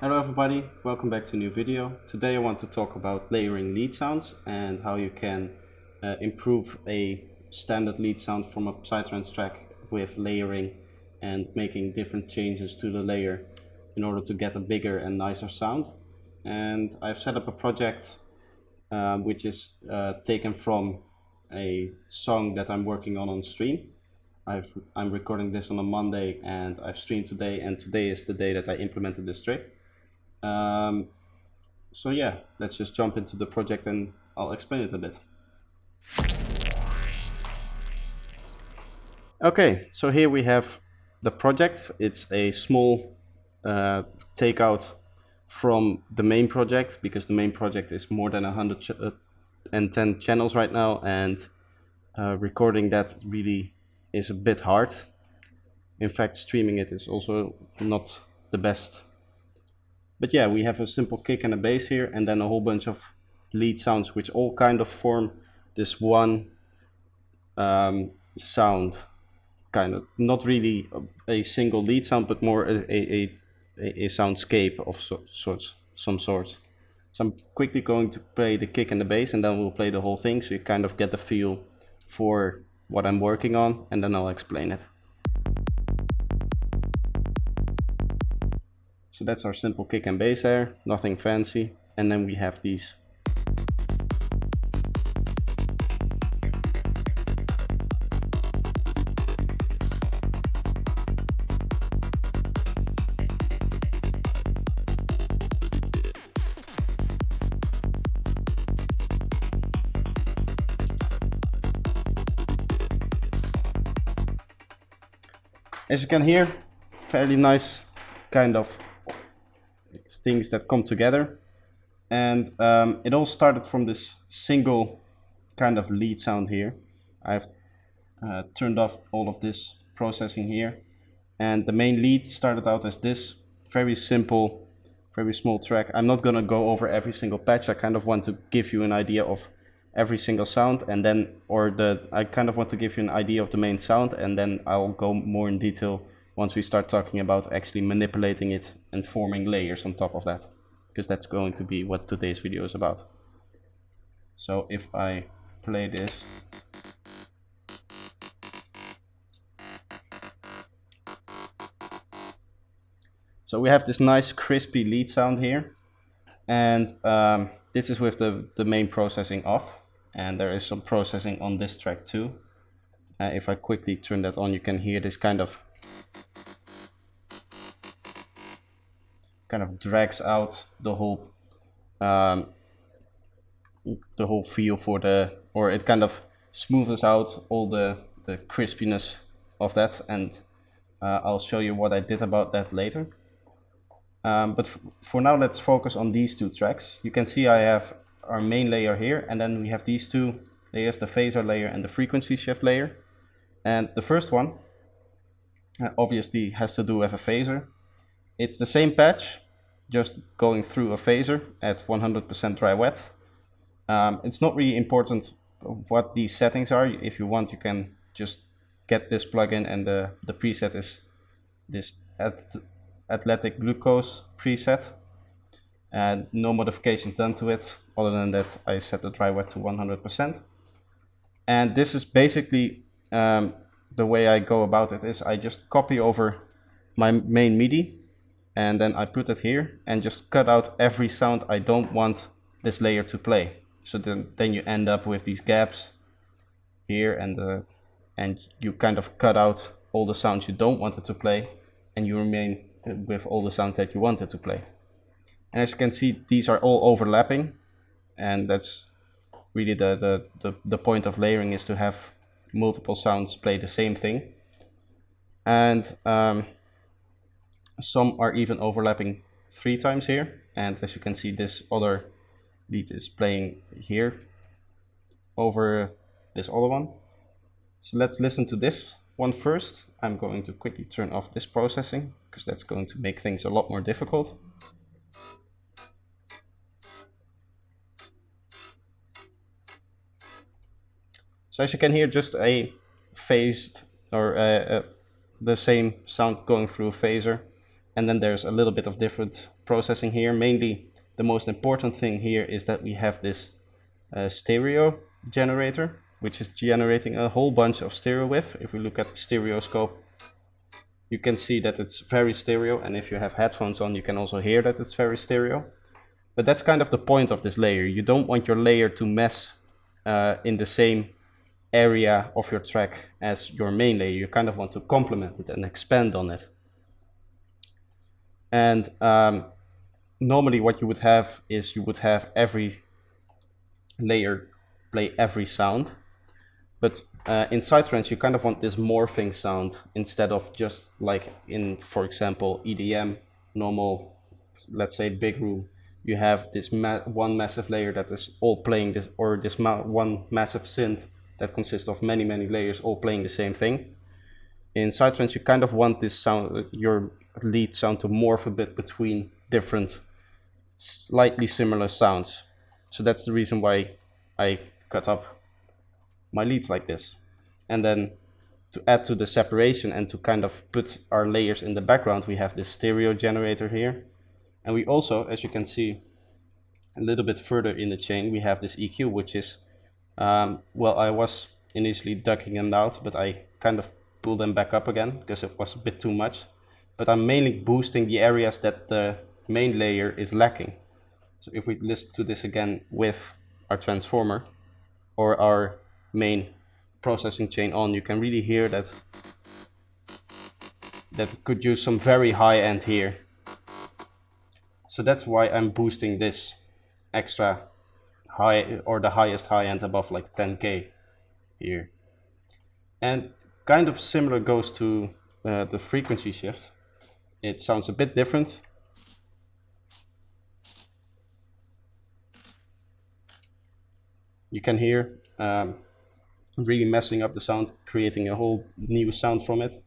Hello everybody, welcome back to a new video. Today I want to talk about layering lead sounds and how you can improve a standard lead sound from a Psytrance track with layering and making different changes to the layer in order to get a bigger and nicer sound. And I've set up a project which is taken from a song that I'm working on stream. I'm recording this on a Monday and I've streamed today, and today is the day that I implemented this trick. So yeah, let's just jump into the project and I'll explain it a bit. Okay, so here we have the project. It's a small takeout from the main project, because the main project is more than 110 channels right now, and recording that really is a bit hard. In fact, streaming it is also not the best. But yeah, we have a simple kick and a bass here, and then a whole bunch of lead sounds which all kind of form this one sound. Kind of not really a single lead sound, but more a soundscape of some sorts. So I'm quickly going to play the kick and the bass, and then we'll play the whole thing, so you kind of get the feel for what I'm working on, and then I'll explain it. So that's our simple kick and bass there, nothing fancy. And then we have these. As you can hear, fairly nice kind of things that come together, and it all started from this single kind of lead sound here. I've turned off all of this processing here, and the main lead started out as this very simple, very small track. I'm not gonna go over every single patch. I kind of want to give you an idea of every single sound, and then I kind of want to give you an idea of the main sound, and then I'll go more in detail once we start talking about actually manipulating it and forming layers on top of that, because that's going to be what today's video is about. So if I play this, so we have this nice crispy lead sound here, and this is with the main processing off, and there is some processing on this track too. If I quickly turn that on, you can hear this kind of drags out the whole feel for or it kind of smoothes out all the crispiness of that, and I'll show you what I did about that later. But for now, let's focus on these two tracks. You can see I have our main layer here, and then we have these two layers, the phaser layer and the frequency shift layer. And the first one obviously has to do with a phaser. It's the same patch, just going through a phaser at 100% dry wet. It's not really important what these settings are. If you want, you can just get this plugin, and the preset is this athletic glucose preset, and no modifications done to it. Other than that, I set the dry wet to 100%. And this is basically the way I go about it is I just copy over my main MIDI, and then I put it here and just cut out every sound I don't want this layer to play. So then you end up with these gaps here, and you kind of cut out all the sounds you don't want it to play, and you remain with all the sounds that you want it to play. And as you can see, these are all overlapping, and that's really the point of layering, is to have multiple sounds play the same thing. And some are even overlapping 3 times here, and as you can see, this other lead is playing here over this other one. So let's listen to this one first. I'm going to quickly turn off this processing, because that's going to make things a lot more difficult. So as you can hear, just a phased, or the same sound going through a phaser. And then there's a little bit of different processing here. Mainly the most important thing here is that we have this stereo generator, which is generating a whole bunch of stereo wave. If we look at the stereoscope, you can see that it's very stereo, and if you have headphones on, you can also hear that it's very stereo. But that's kind of the point of this layer. You don't want your layer to mess in the same area of your track as your main layer. You kind of want to complement it and expand on it. And normally what you would have is you would have every layer play every sound. But in Psytrance, you kind of want this morphing sound instead of just like in, for example, EDM, normal, let's say big room. You have this one massive layer that is all playing this, or this one massive synth that consists of many layers all playing the same thing. In Psytrance, you kind of want this sound, your lead sound, to morph a bit between different, slightly similar sounds. So that's the reason why I cut up my leads like this. And then to add to the separation and to kind of put our layers in the background, we have this stereo generator here. And we also, as you can see a little bit further in the chain, we have this EQ, which is, well, I was initially ducking them out, but I kind of pulled them back up again because it was a bit too much. But I'm mainly boosting the areas that the main layer is lacking. So if we listen to this again with our transformer or our main processing chain on, you can really hear that it could use some very high end here. So that's why I'm boosting this extra high, or the highest high end above like 10K here. And kind of similar goes to the frequency shift. It sounds a bit different. You can hear really messing up the sound, creating a whole new sound from it.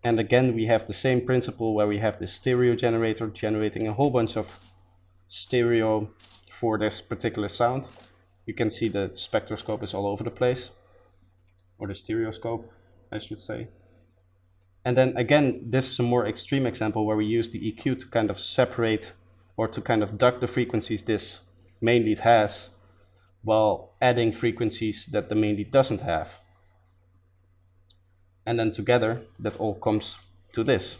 And again, we have the same principle where we have this stereo generator generating a whole bunch of stereo for this particular sound. You can see the spectroscope is all over the place, or the stereoscope, I should say. And then again, this is a more extreme example where we use the EQ to kind of separate or to kind of duck the frequencies this main lead has, while adding frequencies that the main lead doesn't have. And then together, that all comes to this.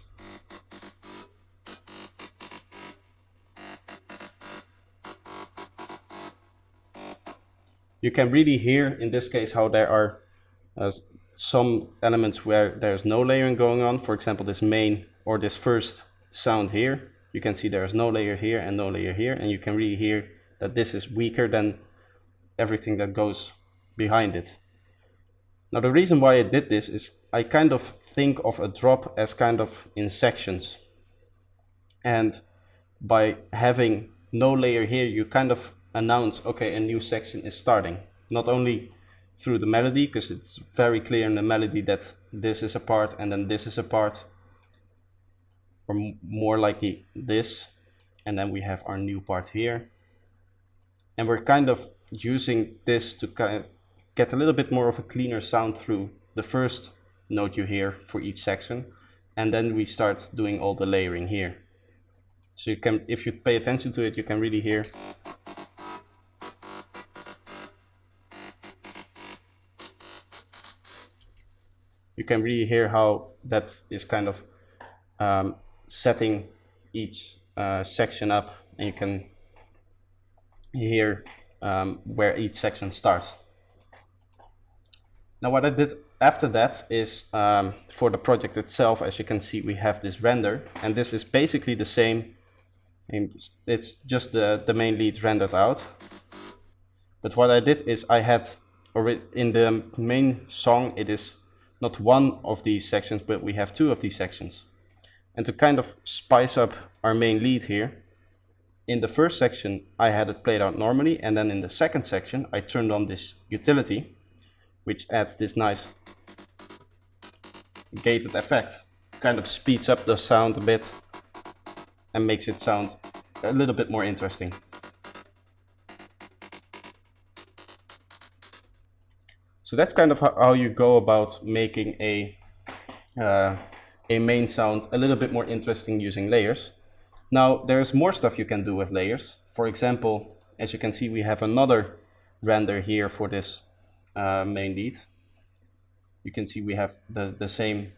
You can really hear, in this case, how there are some elements where there's no layering going on. For example, this main, or this first sound here. You can see there's no layer here and no layer here. And you can really hear that this is weaker than everything that goes behind it. Now the reason why I did this is I kind of think of a drop as kind of in sections. And by having no layer here, you kind of announce, okay, a new section is starting. Not only through the melody, because it's very clear in the melody that this is a part and then this is a part, or more likely this, and then we have our new part here. And we're kind of using this to kind of get a little bit more of a cleaner sound through the first note you hear for each section, and then we start doing all the layering here. So you can, if you pay attention to it, you can really hear how that is kind of setting each section up, and you can hear where each section starts. Now what I did after that is, for the project itself, as you can see, we have this render, and this is basically the same. It's just the main lead rendered out. But what I did is I had, in the main song, it is not one of these sections, but we have two of these sections. And to kind of spice up our main lead here, in the first section I had it played out normally, and then in the second section I turned on this utility, which adds this nice gated effect. Kind of speeds up the sound a bit and makes it sound a little bit more interesting. So that's kind of how you go about making a a main sound a little bit more interesting using layers. Now there's more stuff you can do with layers. For example, as you can see, we have another render here for this main lead. You can see we have the same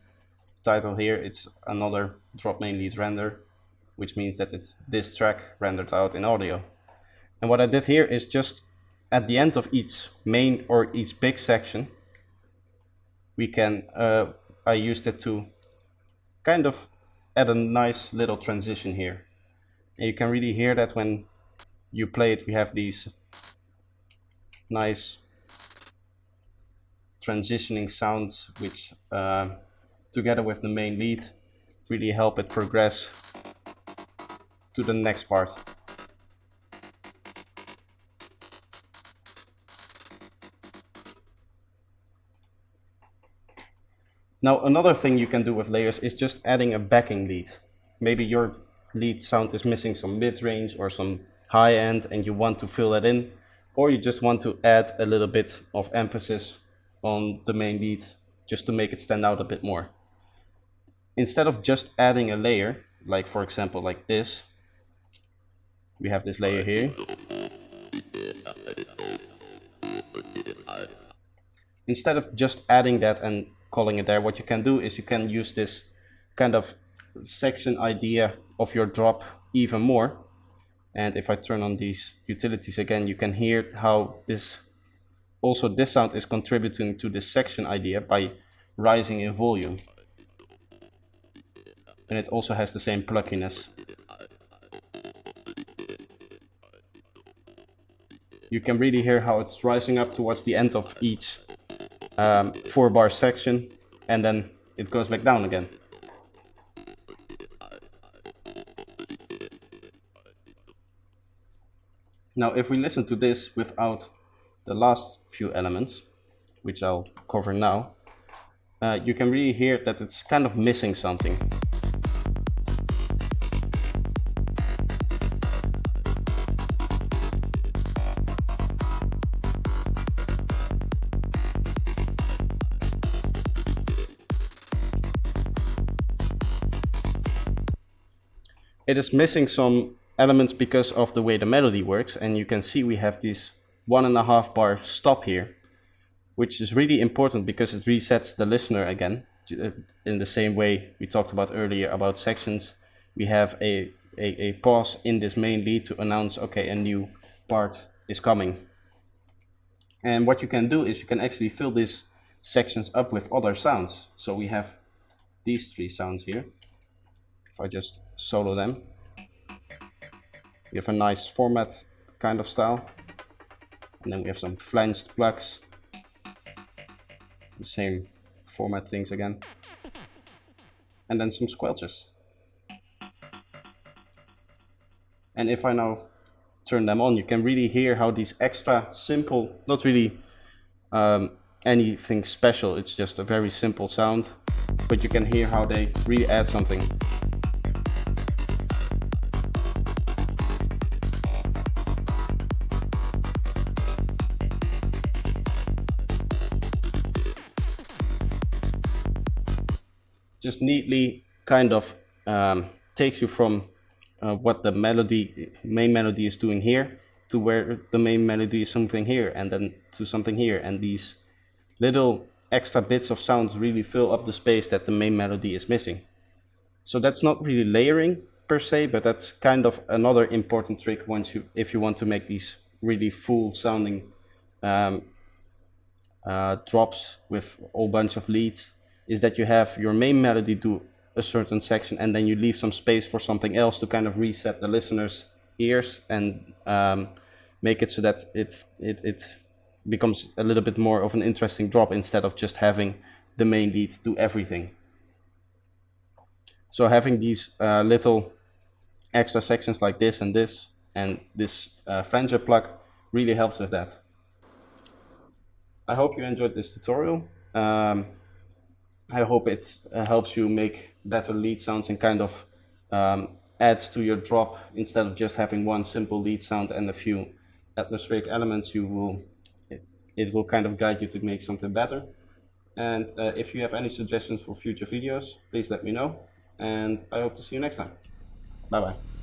title here. It's another drop main lead render, which means that it's this track rendered out in audio. And what I did here is just at the end of each main or each big section, we can, I used it to kind of add a nice little transition here. And you can really hear that when you play it, we have these nice transitioning sounds, which together with the main lead really help it progress to the next part. Now another thing you can do with layers is just adding a backing lead. Maybe your lead sound is missing some mid-range or some high end and you want to fill that in, or you just want to add a little bit of emphasis on the main lead just to make it stand out a bit more. Instead of just adding a layer, like for example like this, we have this layer here. Instead of just adding that and calling it there, what you can do is you can use this kind of section idea of your drop even more. And if I turn on these utilities again, you can hear how this sound is contributing to this section idea by rising in volume. And it also has the same pluckiness. You can really hear how it's rising up towards the end of each 4-bar section, and then it goes back down again. Now if we listen to this without the last few elements, which I'll cover now, you can really hear that it's kind of missing something. It is missing some elements because of the way the melody works, and you can see we have this 1.5 bar stop here, which is really important because it resets the listener again. In the same way we talked about earlier about sections, we have a pause in this main lead to announce, okay, a new part is coming. And what you can do is you can actually fill these sections up with other sounds. So we have these 3 sounds here. If I just solo them, we have a nice format kind of style, and then we have some flanged plugs, the same format things again, and then some squelches. And if I now turn them on, you can really hear how these extra simple, not really anything special, it's just a very simple sound, but you can hear how they really add something. Just neatly kind of takes you from what the main melody is doing here to where the main melody is something here, and then to something here, and these little extra bits of sound really fill up the space that the main melody is missing. So that's not really layering per se, but that's kind of another important trick if you want to make these really full sounding drops with a whole bunch of leads, is that you have your main melody do a certain section and then you leave some space for something else to kind of reset the listener's ears and make it so that it becomes a little bit more of an interesting drop instead of just having the main lead do everything. So having these little extra sections like this and this flanger plug really helps with that. I hope you enjoyed this tutorial. I hope it helps you make better lead sounds and kind of adds to your drop. Instead of just having one simple lead sound and a few atmospheric elements, it will kind of guide you to make something better. And if you have any suggestions for future videos, please let me know. And I hope to see you next time. Bye bye.